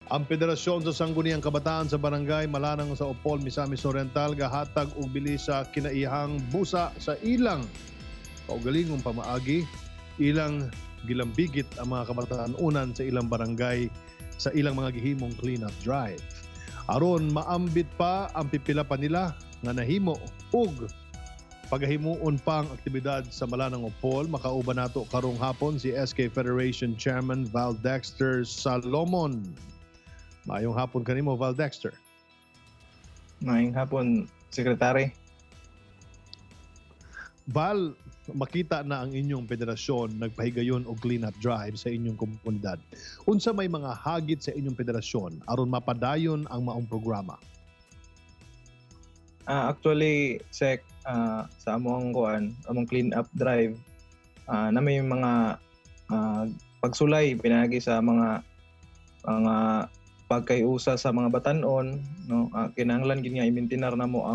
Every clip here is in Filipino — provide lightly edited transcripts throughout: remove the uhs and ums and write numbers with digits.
Ang Federasyon sa Sangguniang Kabataan sa Barangay Malanang sa Opol, Misamis Oriental gahatag og bilis sa kinaihang busa sa ilang kaugalingong pamaagi, ilang gilambigit ang mga kabataan unan sa ilang barangay sa ilang mga gihimong clean-up drive. Aron maambit pa ang pipila pa nila nga nahimo ug pagahimuon pa ang aktibidad sa Malanang Opol, makauban nato karong hapon si SK Federation Chairman Val Dexter Salomon. Maayong hapon kanimo, Val Dexter. Maayong hapon, Sekretary. Val, makita na ang inyong federasyon nagpahigayon og clean-up drive sa inyong komunidad. Unsa may mga hagit sa inyong federasyon aron mapadayon ang maong programa? Actually, Sek, sa among clean-up drive, na may mga pagsulay pinagi sa mga pagkayusa sa mga batanon, no? Kinahanglan gid nga i-maintain namo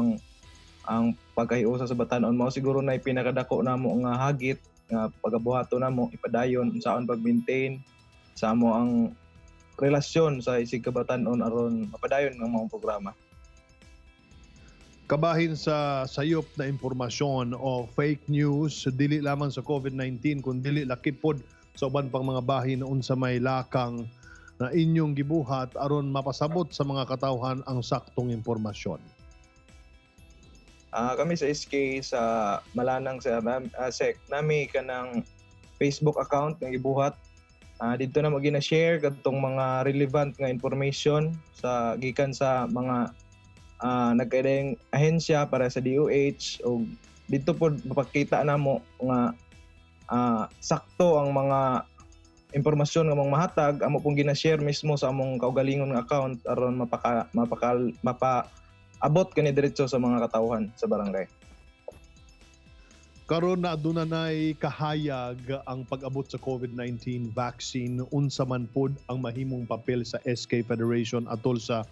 ang pagkayusa sa batanon. Mao siguro na pinakadako namo nga hagit nga pagabuhaton namo ipadayon unsaon pag-maintain sa amo ang relasyon sa isig kabatanon aron mapadayon ang mga programa. Kabahin sa sayop na impormasyon o fake news, dili lamang sa COVID-19 kundi laki pod sa uban pang mga bahin na unsa may lakang na inyong gibuhat aron mapasabot sa mga katawhan ang saktong impormasyon. Kami sa SK sa Malanang sa Sek, nami kanang Facebook account nga gibuhat. Dito na mo gina-share kadtong mga relevant nga information sa gikan sa mga nagkaedeng ahensya para sa DOH o dito po mapakita namo nga sakto ang mga impormasyon nga mong mahatag amo pong gina-share mismo sa among kaugalingon nga account aron mapaabot kani diretso sa mga katawhan sa barangay. Karon na adunay kahayag ang pag-abot sa COVID-19 vaccine, unsa man pod ang mahimong papel sa SK Federation atol sa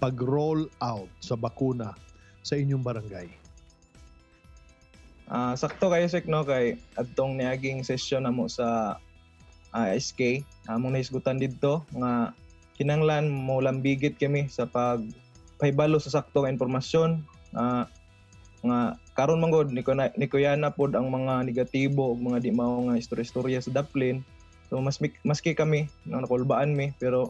pag-roll out sa bakuna sa inyong barangay. Sakto kayo Sek no kay adtong niaging session namo sa SK among naisgutan didto nga kinahanglan mo lambigit kami sa pahibalo sa sakto nga impormasyon nga karon man gud ni kuyana pod ang mga negatibo ug mga di mao nga istorya sa daplin. So maski kami nakulbaan mi pero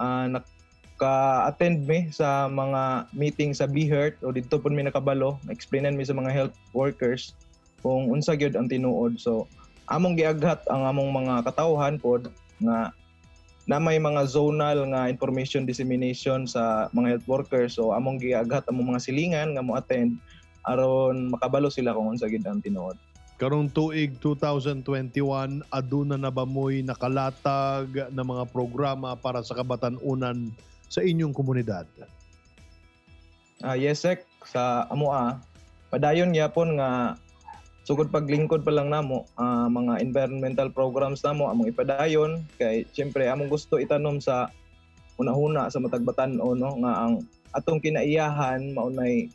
naka-attend mi sa mga meeting sa BHERT o didto pod mi nakabalo, na-explainan mi sa mga health workers kung unsa gyud ang tinuod. So among giaghat ang among mga katawhan pod nga na may mga zonal nga information dissemination sa mga health workers. So among giaghat among mga silingan nga mo attend aron makabalo sila kung unsa gyud ang tinuod. Karong tuig 2021, aduna na ba mo'y nakalatag na mga programa para sa kabatanunan sa inyong komunidad? Yes Sek, sa padayon gyapon nga sugod paglingkod pa lang namo mga environmental programs namo among ipadayon kay syempre among gusto itanom sa una-una sa matag batan-o no nga ang atong kinaiyahan maunay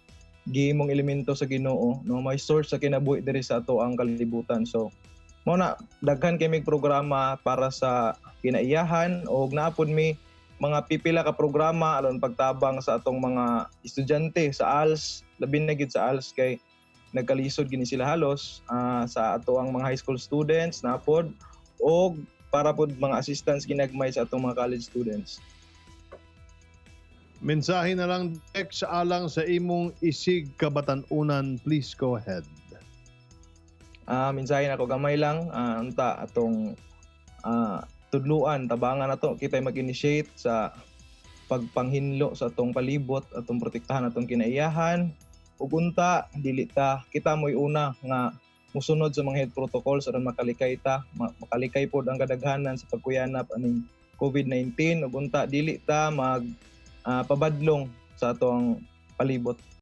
gihimong elemento sa Ginoo no may source sa kinabuhi diri sa ato ang kalibutan. So mao na daghan kay mig programa para sa kinaiyahan og naapod mi mga pipila ka programa aron pagtabang sa atong mga estudyante sa ALS, labi na gid sa ALS kay nagkalisod gini sila halos sa ato ang mga high school students na pod o para pod mga assistants ginagmay sa atong mga college students. Mensahe na lang Dex alang sa imong isig kabatanunan, please go ahead. Mensahe na ko gamay lang unta atong tudluan tabangan nato kitay mag-initiate sa pagpanghinlo sa atong palibot, atong protektahan atong kinaiyahan. Ug unta dili ta kita mo'y una nga musunod sa mga health protocols aron makalikay pod ang kadaghanan sa pagkuyanap aning COVID-19 ug unta dili ta pabadlong sa atong palibot.